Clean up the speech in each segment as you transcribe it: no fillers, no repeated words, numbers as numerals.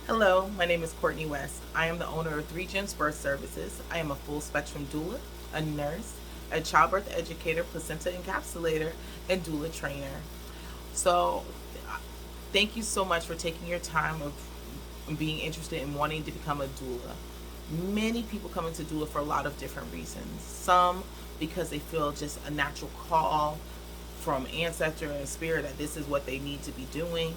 Hello, my name is Courtney West. I am the owner of 3 Gems Birth Services. I am a full spectrum doula, a nurse, a childbirth educator, placenta encapsulator, and doula trainer. So, thank you so much for taking your time of being interested in wanting to become a doula. Many people come into doula for a lot of different reasons. Some because they feel just a natural call from ancestor and spirit that this is what they need to be doing.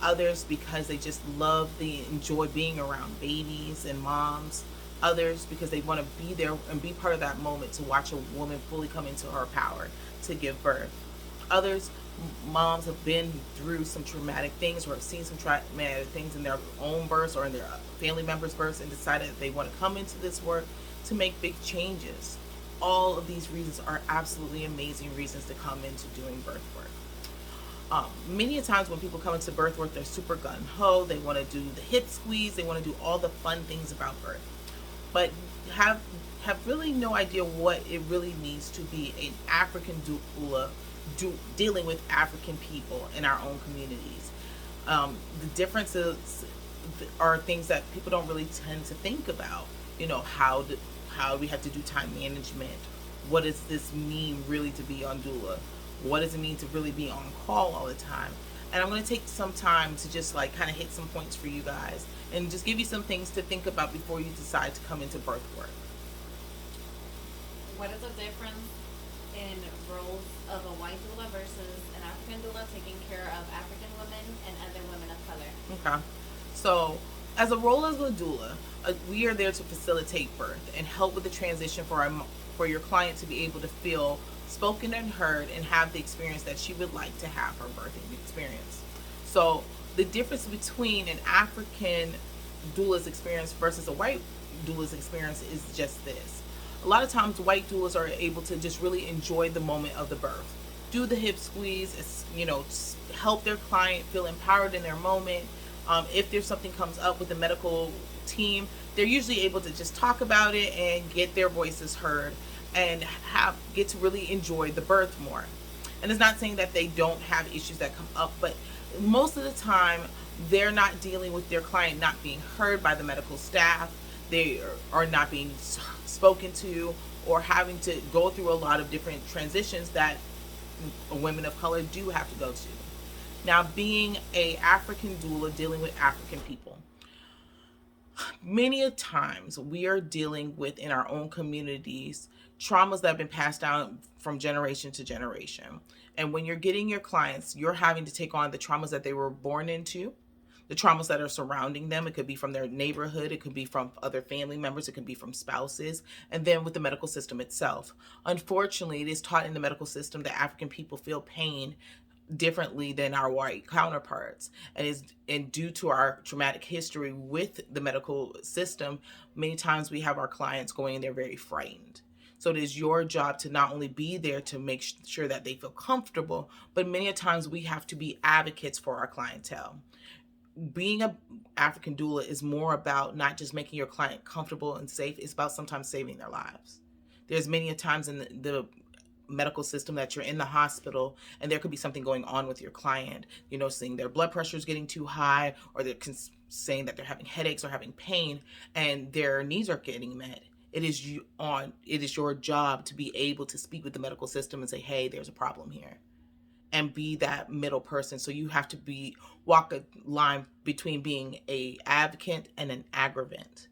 Others because they just love the enjoy being around babies and moms. Others because they want to be there and be part of that moment to watch a woman fully come into her power to give birth. Others, moms have been through some traumatic things or have seen some traumatic things in their own births or in their family members' births and decided that they want to come into this work to make big changes. All of these reasons are absolutely amazing reasons to come into doing birth work. Many times when people come into birth work, they're super gun ho. They want to do the hip squeeze. They want to do all the fun things about birth, but have have really no idea what it really means to be an African doula, dealing with African people in our own communities. The differences are things that people don't really tend to think about. How we have to do time management. What does this mean really to be on doula? What does it mean to really be on call all the time? And I'm going to take some time to just like kind of hit some points for you guys and just give you some things to think about before you decide to come into birth work. What is the difference in roles of a white doula versus an African doula taking care of African women and other women of color? Okay. So, as a role as a doula, we are there to facilitate birth and help with the transition for your client to be able to feel spoken and heard and have the experience that she would like to have her birthing experience. So, the difference between an African doula's experience versus a white doula's experience is just this. A lot of times, white doulas are able to just really enjoy the moment of the birth, do the hip squeeze, help their client feel empowered in their moment. If there's something comes up with the medical team, they're usually able to just talk about it and get their voices heard and get to really enjoy the birth more. And it's not saying that they don't have issues that come up, but most of the time they're not dealing with their client not being heard by the medical staff. They are not being spoken to or having to go through a lot of different transitions that women of color do have to go to. Now, being a African doula dealing with African people, many a times we are dealing with in our own communities traumas that have been passed down from generation to generation. And when you're getting your clients, you're having to take on the traumas that they were born into, the traumas that are surrounding them. It could be from their neighborhood, it could be from other family members, it could be from spouses, and then with the medical system itself. Unfortunately, it is taught in the medical system that African people feel pain differently than our white counterparts, and due to our traumatic history with the medical system, many times we have our clients going in there very frightened. So it is your job to not only be there to make sure that they feel comfortable, but many a times we have to be advocates for our clientele. Being a African doula is more about not just making your client comfortable and safe, it's about sometimes saving their lives. There's many a times in the medical system that you're in the hospital and there could be something going on with your client, seeing their blood pressure is getting too high, or they're saying that they're having headaches or having pain and their needs are getting met. It is your job to be able to speak with the medical system and say, hey, there's a problem here, and be that middle person. So you have to walk a line between being a advocate and an aggravant.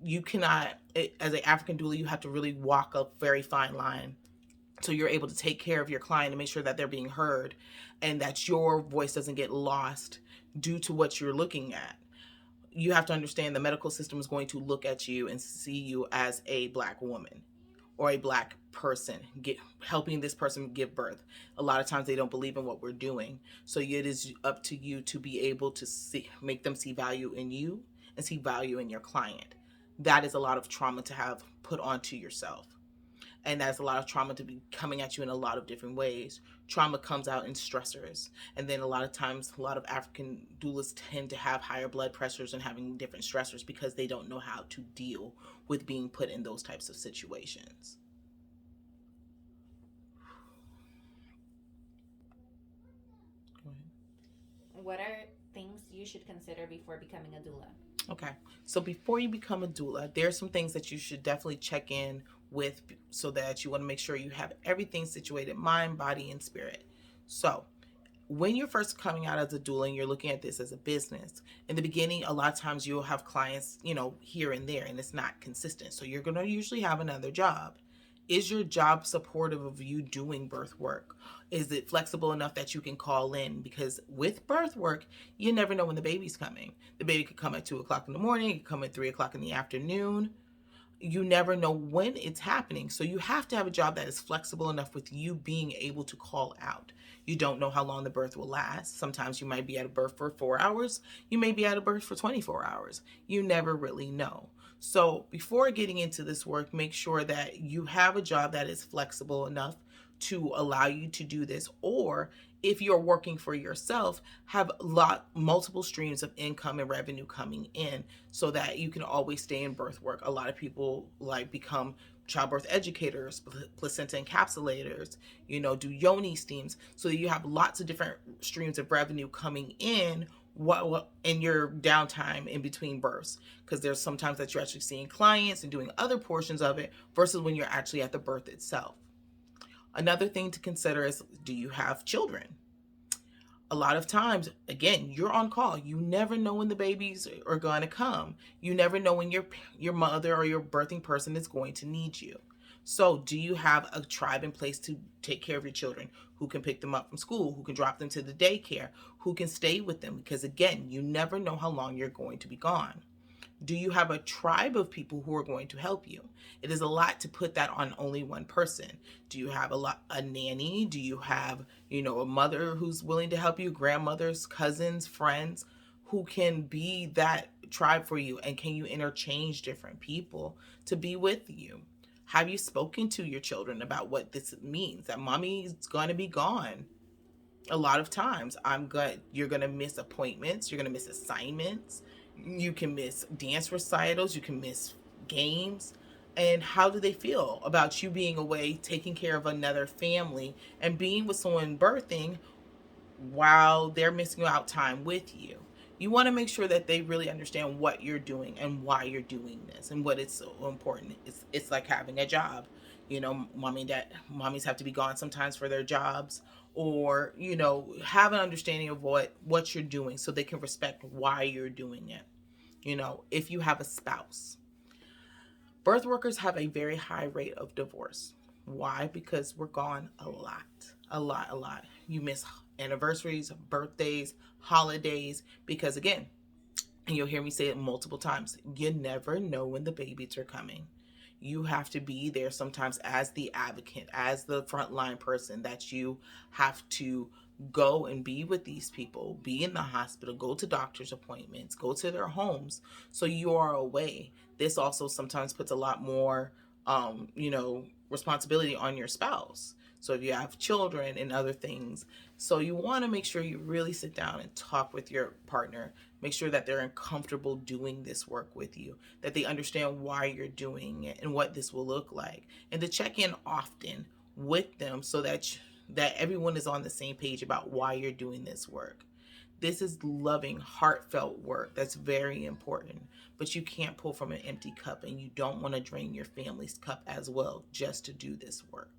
You cannot, as an African doula, you have to really walk a very fine line so you're able to take care of your client and make sure that they're being heard and that your voice doesn't get lost due to what you're looking at. You have to understand the medical system is going to look at you and see you as a black woman or a black person helping this person give birth. A lot of times they don't believe in what we're doing, so it is up to you to be able to make them see value in you and see value in your client. That is a lot of trauma to have put onto yourself, and that's a lot of trauma to be coming at you in a lot of different ways. Trauma comes out in stressors, and then a lot of times a lot of African doulas tend to have higher blood pressures and having different stressors because they don't know how to deal with being put in those types of situations. What are things you you should consider before becoming a doula? Okay. So before you become a doula, there are some things that you should definitely check in with so that you want to make sure you have everything situated mind, body, and spirit. So, when you're first coming out as a doula and you're looking at this as a business, in the beginning, a lot of times you'll have clients, here and there, and it's not consistent. So you're going to usually have another job. Is your job supportive of you doing birth work? Is it flexible enough that you can call in? Because with birth work, you never know when the baby's coming. The baby could come at 2 o'clock in the morning, it could come at 3 o'clock in the afternoon. You never know when it's happening. So you have to have a job that is flexible enough with you being able to call out. You don't know how long the birth will last. Sometimes you might be at a birth for 4 hours. You may be at a birth for 24 hours. You never really know. So before getting into this work, make sure that you have a job that is flexible enough to allow you to do this. Or if you're working for yourself, have multiple streams of income and revenue coming in so that you can always stay in birth work. A lot of people become childbirth educators, placenta encapsulators, do yoni steams, so that you have lots of different streams of revenue coming in what in your downtime in between births, because there's sometimes that you're actually seeing clients and doing other portions of it versus when you're actually at the birth itself. Another thing to consider is, do you have children? A lot of times, again, you're on call. You never know when the babies are going to come. You never know when your mother or your birthing person is going to need you. So do you have a tribe in place to take care of your children, who can pick them up from school, who can drop them to the daycare, who can stay with them? Because again, you never know how long you're going to be gone. Do you have a tribe of people who are going to help you? It is a lot to put that on only one person. Do you have a nanny? Do you have, a mother who's willing to help you, grandmothers, cousins, friends who can be that tribe for you? And can you interchange different people to be with you? Have you spoken to your children about what this means, that mommy's going to be gone? A lot of times you're going to miss appointments, you're going to miss assignments, you can miss dance recitals, you can miss games. And how do they feel about you being away, taking care of another family and being with someone birthing while they're missing out time with you? You want to make sure that they really understand what you're doing and why you're doing this and what it's so important. It's like having a job. Mommies have to be gone sometimes for their jobs, or have an understanding of what you're doing so they can respect why you're doing it. If you have a spouse, birth workers have a very high rate of divorce. Why? Because we're gone a lot. You miss anniversaries, birthdays, holidays, because again, and you'll hear me say it multiple times, you never know when the babies are coming. You have to be there sometimes as the advocate, as the frontline person, that you have to go and be with these people, be in the hospital, go to doctor's appointments, go to their homes, so you are away. This also sometimes puts a lot more, responsibility on your spouse. So if you have children and other things, so you want to make sure you really sit down and talk with your partner. Make sure that they're comfortable doing this work with you, that they understand why you're doing it and what this will look like, and to check in often with them so that everyone is on the same page about why you're doing this work. This is loving, heartfelt work that's very important, but you can't pull from an empty cup, and you don't want to drain your family's cup as well just to do this work.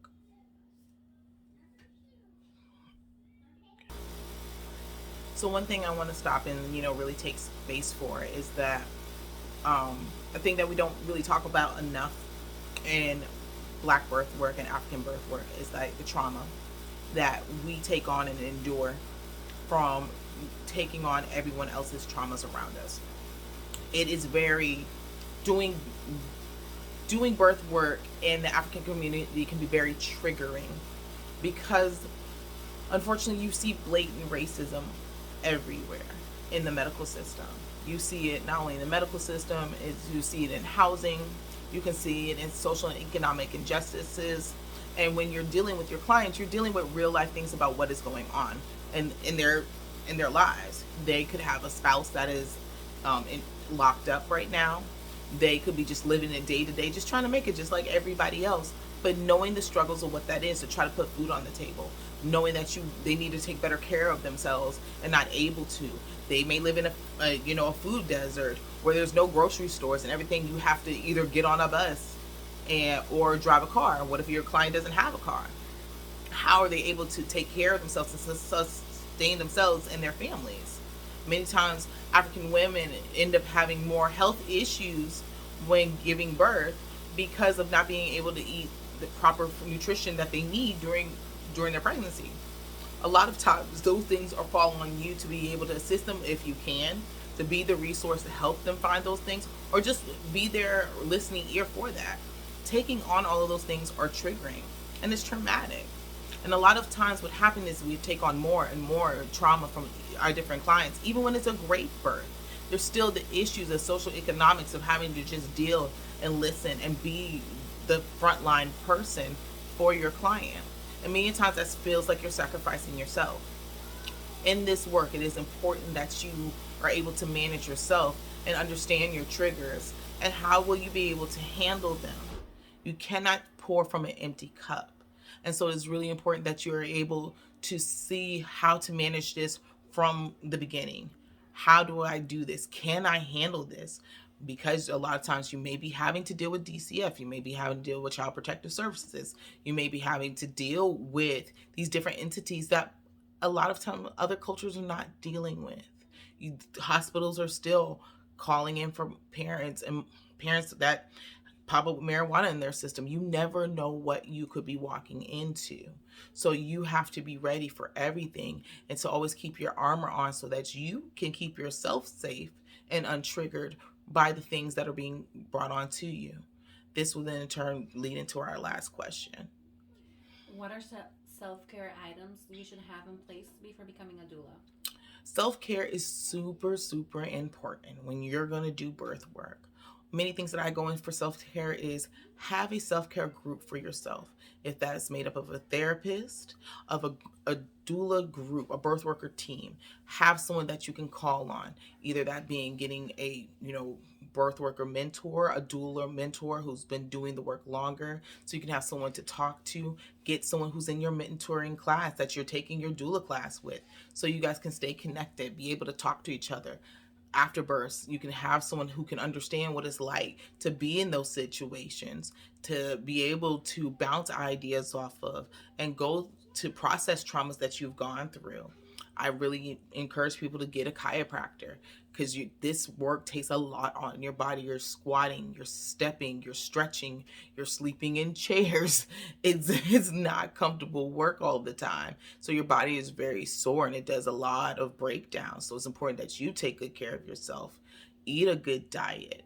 So one thing I want to stop and really take space for is that a thing that we don't really talk about enough in Black birth work and African birth work is like the trauma that we take on and endure from taking on everyone else's traumas around us. It is very doing birth work in the African community can be very triggering, because unfortunately you see blatant racism everywhere in the medical system. You see it not only in the medical system, you see it in housing, you can see it in social and economic injustices. And when you're dealing with your clients, you're dealing with real life things about what is going on in their lives. They could have a spouse that is locked up right now. They could be just living it day to day, just trying to make it just like everybody else, but knowing the struggles of what that is to try to put food on the table, knowing that they need to take better care of themselves and not able to. They may live in a food desert where there's no grocery stores and everything. You have to either get on a bus and or drive a car. What if your client doesn't have a car? How are they able to take care of themselves and sustain themselves and their families? Many times, African women end up having more health issues when giving birth because of not being able to eat the proper nutrition that they need during their pregnancy. A lot of times, those things are fall on you to be able to assist them if you can, to be the resource to help them find those things, or just be their listening ear for that. Taking on all of those things are triggering, and it's traumatic. And a lot of times, what happens is we take on more and more trauma from our different clients, even when it's a great birth. There's still the issues of social economics of having to just deal and listen and be the frontline person for your client. And many times that feels like you're sacrificing yourself. In this work, it is important that you are able to manage yourself and understand your triggers and how will you be able to handle them. You cannot pour from an empty cup. And so it's really important that you're able to see how to manage this from the beginning. How do I do this? Can I handle this? Because a lot of times you may be having to deal with DCF, you may be having to deal with Child Protective Services, you may be having to deal with these different entities that a lot of time other cultures are not dealing with. Hospitals are still calling in for parents and parents that pop up with marijuana in their system. You never know what you could be walking into. So you have to be ready for everything and to always keep your armor on so that you can keep yourself safe and untriggered by the things that are being brought on to you. This will then in turn lead into our last question. What are self care items you should have in place before becoming a doula? Self care is super, super important when you're going to do birth work. Many things that I go in for self care is have a self care group for yourself. If that's made up of a therapist, of a doula group, a birth worker team, have someone that you can call on. Either that being getting a birth worker mentor, a doula mentor who's been doing the work longer, so you can have someone to talk to. Get someone who's in your mentoring class that you're taking your doula class with, so you guys can stay connected, be able to talk to each other after births. You can have someone who can understand what it's like to be in those situations, to be able to bounce ideas off of and go to process traumas that you've gone through. I really encourage people to get a chiropractor because this work takes a lot on your body. You're squatting, you're stepping, you're stretching, you're sleeping in chairs. It's not comfortable work all the time. So your body is very sore and it does a lot of breakdowns. So it's important that you take good care of yourself. Eat a good diet,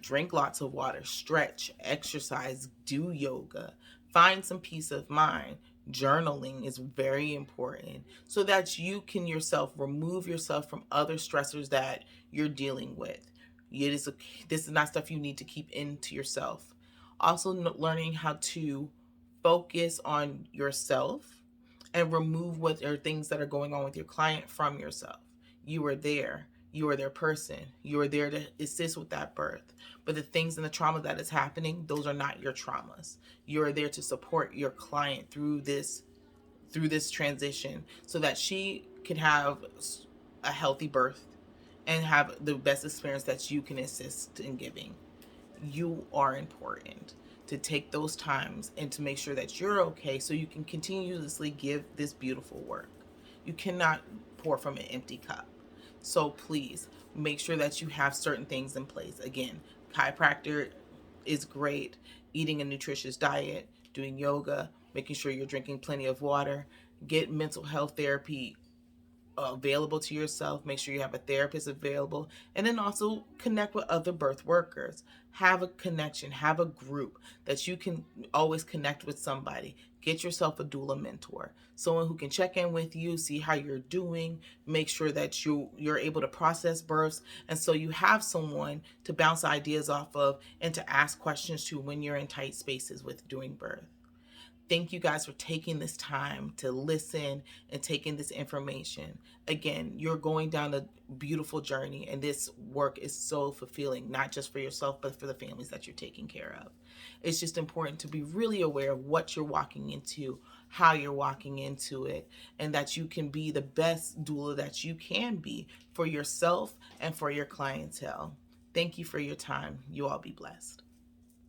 drink lots of water, stretch, exercise, do yoga, find some peace of mind. Journaling is very important so that you can yourself remove yourself from other stressors that you're dealing with. This is not stuff you need to keep into yourself. Also, learning how to focus on yourself and remove what are things that are going on with your client from yourself. You are there. You are their person. You are there to assist with that birth. But the things and the trauma that is happening, those are not your traumas. You are there to support your client through this transition so that she can have a healthy birth and have the best experience that you can assist in giving. You are important to take those times and to make sure that you're okay so you can continuously give this beautiful work. You cannot pour from an empty cup. So please make sure that you have certain things in place. Again, chiropractor is great, eating a nutritious diet, doing yoga, making sure you're drinking plenty of water, get mental health therapy available to yourself. Make sure you have a therapist available, and then also connect with other birth workers. Have a connection, have a group that you can always connect with somebody. Get yourself a doula mentor, someone who can check in with you, see how you're doing, make sure that you're able to process births, and so you have someone to bounce ideas off of and to ask questions to when you're in tight spaces with doing birth. Thank you guys for taking this time to listen and taking this information. Again, you're going down a beautiful journey, and this work is so fulfilling, not just for yourself, but for the families that you're taking care of. It's just important to be really aware of what you're walking into, how you're walking into it, and that you can be the best doula that you can be for yourself and for your clientele. Thank you for your time. You all be blessed.